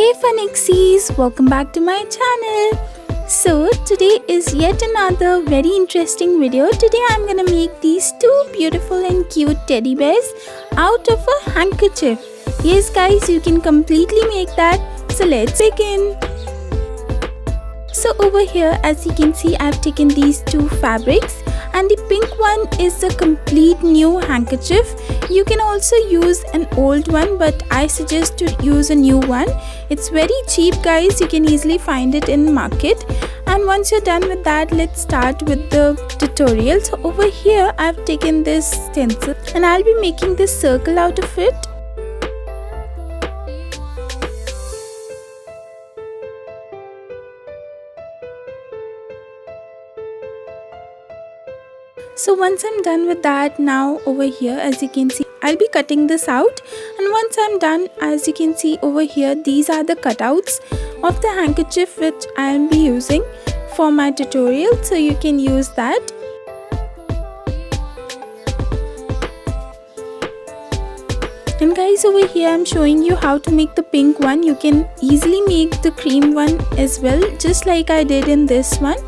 Hey Phoenixies, welcome back to my channel. So today is yet another very interesting video. Today I'm gonna make these two beautiful and cute teddy bears out of a handkerchief. Yes guys, you can completely make that. So let's begin. So over here, as you can see, I've taken these two fabrics, and the pink one is a complete new handkerchief. You can also use an old one, but I suggest to use a new one. It's very cheap guys, you can easily find it in market. And once you're done with that, let's start with the tutorial. So over here I've taken this stencil and I'll be making this circle out of it. So once I'm done with that, now over here, as you can see, I'll be cutting this out, and once I'm done, as you can see over here, these are the cutouts of the handkerchief which I'll be using for my tutorial, so you can use that. And guys, over here I'm showing you how to make the pink one. You can easily make the cream one as well, just like I did in this one.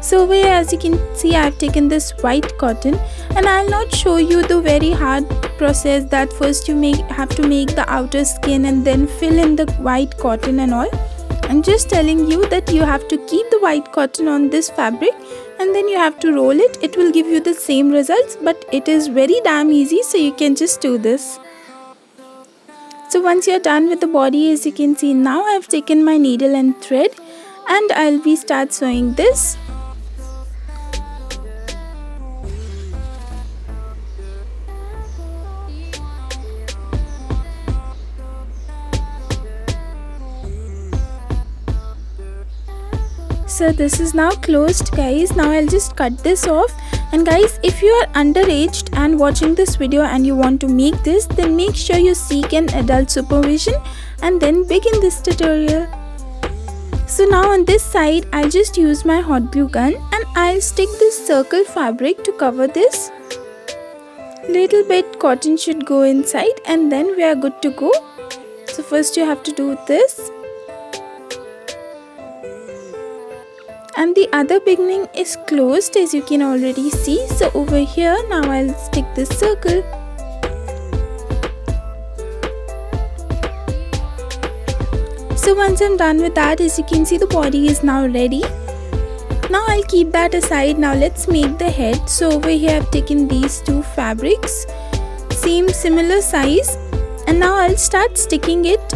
So over here, as you can see, I've taken this white cotton, and I'll not show you the very hard process that first you have to make the outer skin and then fill in the white cotton and all. I'm just telling you that you have to keep the white cotton on this fabric and then you have to roll it. It will give you the same results, but it is very damn easy, so you can just do this. So once you're done with the body, as you can see, now I've taken my needle and thread and I'll be start sewing this. So this is now closed guys. Now I'll just cut this off. And guys, if you are underaged and watching this video and you want to make this, then make sure you seek an adult supervision and then begin this tutorial. So now on this side, I'll just use my hot glue gun and I'll stick this circle fabric to cover this. Little bit cotton should go inside and then we are good to go. So first you have to do this. And the other beginning is closed, as you can already see. So over here, now I'll stick this circle. So once I'm done with that, as you can see, the body is now ready. Now I'll keep that aside. Now let's make the head. So over here I've taken these two fabrics, similar size, and now I'll start sticking it.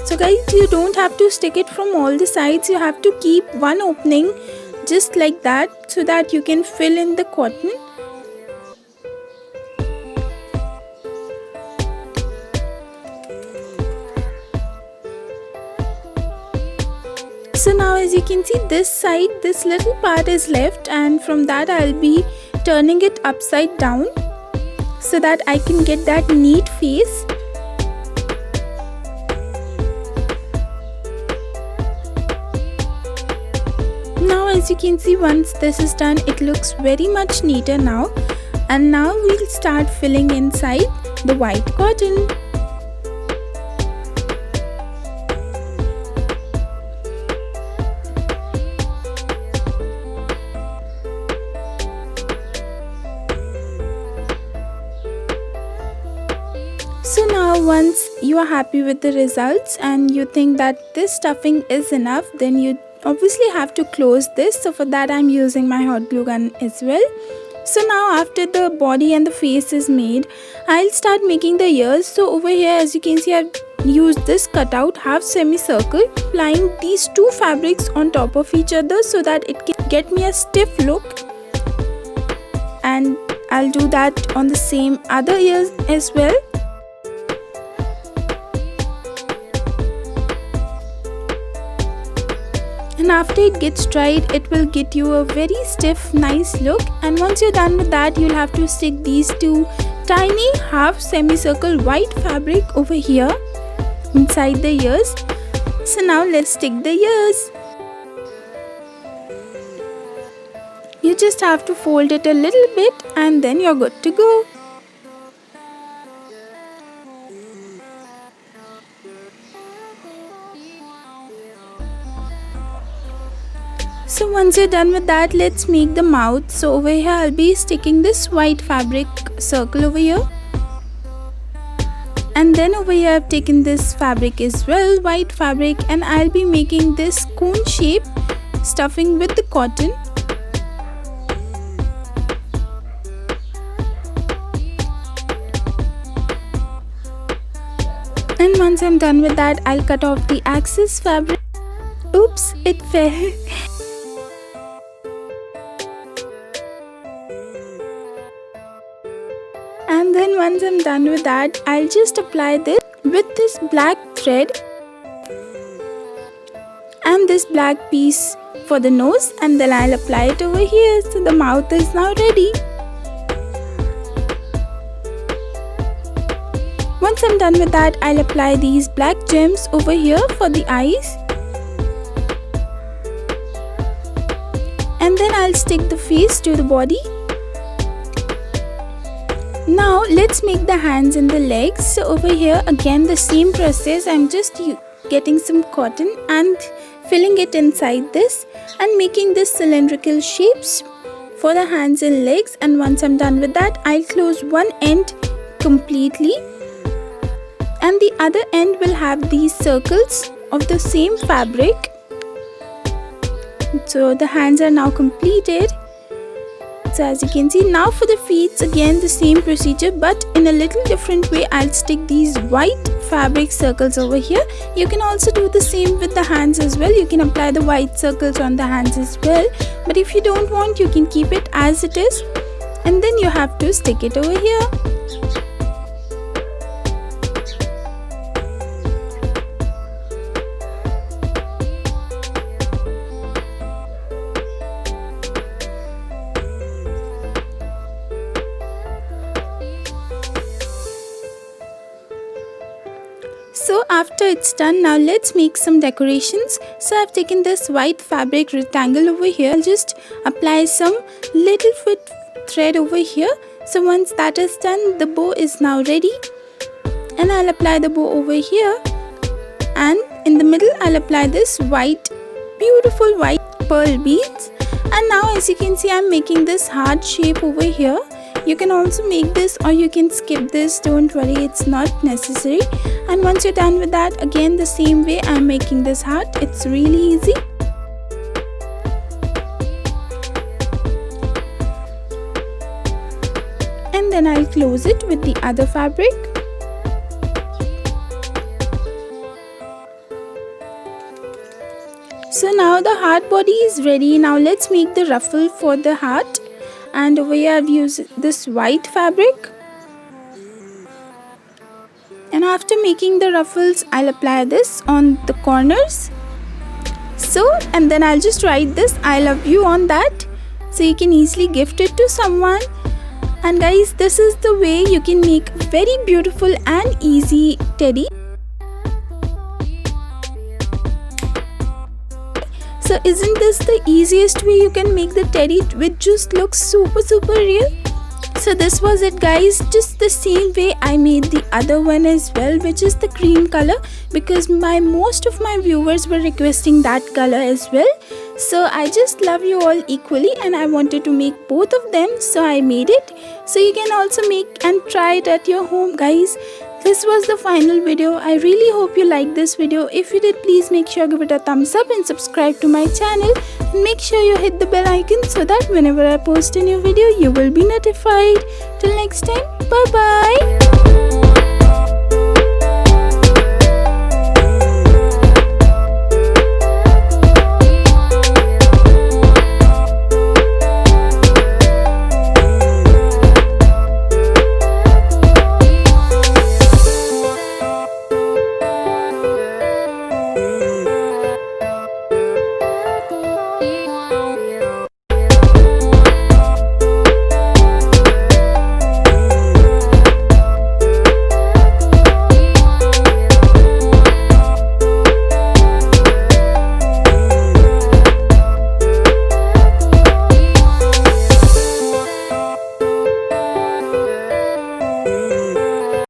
So guys, you don't have to stick it from all the sides. You have to keep one opening just like that so that you can fill in the cotton. So now as you can see, this side, this little part is left, and from that I'll be turning it upside down so that I can get that neat face. Now as you can see, once this is done, it looks very much neater now. And now we'll start filling inside the white cotton. So now once you are happy with the results and you think that this stuffing is enough, then you obviously have to close this. So for that I'm using my hot glue gun as well. So now after the body and the face is made, I'll start making the ears. So over here, as you can see, I've used this cutout half semicircle, applying these two fabrics on top of each other so that it can get me a stiff look. And I'll do that on the same other ears as well. And after it gets dried, it will get you a very stiff, nice look. And once you're done with that, you'll have to stick these two tiny half semicircle white fabric over here inside the ears. So now let's stick the ears. You just have to fold it a little bit and then you're good to go. So once you're done with that, let's make the mouth. So over here I'll be sticking this white fabric circle over here. And then over here I've taken this fabric as well, white fabric, and I'll be making this cone shape stuffing with the cotton. And once I'm done with that, I'll cut off the excess fabric. Oops, it fell. And then once I'm done with that, I'll just apply this with this black thread and this black piece for the nose, and then I'll apply it over here. So the mouth is now ready. Once I'm done with that, I'll apply these black gems over here for the eyes. And then I'll stick the face to the body. Now let's make the hands and the legs. So over here again the same process. I'm just getting some cotton and filling it inside this and making this cylindrical shapes for the hands and legs. And once I'm done with that, I'll close one end completely and the other end will have these circles of the same fabric. So the hands are now completed. So as you can see, now for the feet, again the same procedure but in a little different way. I'll stick these white fabric circles over here. You can also do the same with the hands as well. You can apply the white circles on the hands as well, but if you don't want, you can keep it as it is, and then you have to stick it over here. So after it's done, now let's make some decorations. So I've taken this white fabric rectangle over here. I'll just apply some little foot thread over here. So once that is done, the bow is now ready. And I'll apply the bow over here. And in the middle, I'll apply this white, beautiful white pearl beads. And now as you can see, I'm making this heart shape over here. You can also make this or you can skip this, don't worry, it's not necessary. And once you're done with that, again the same way I'm making this heart. It's really easy. And then I'll close it with the other fabric. So now the heart body is ready. Now let's make the ruffle for the heart. And over here I've used this white fabric. And after making the ruffles, I'll apply this on the corners. So, and then I'll just write this I love you on that. So you can easily gift it to someone. And guys, this is the way you can make very beautiful and easy teddy. So isn't this the easiest way you can make the teddy, which just looks super real? So this was it guys, just the same way I made the other one as well, which is the cream color, because most of my viewers were requesting that color as well. So I just love you all equally and I wanted to make both of them, so I made it. So you can also make and try it at your home guys. This was the final video. I really hope you liked this video. If you did, please make sure to give it a thumbs up and subscribe to my channel. And make sure you hit the bell icon so that whenever I post a new video, you will be notified. Till next time, bye bye.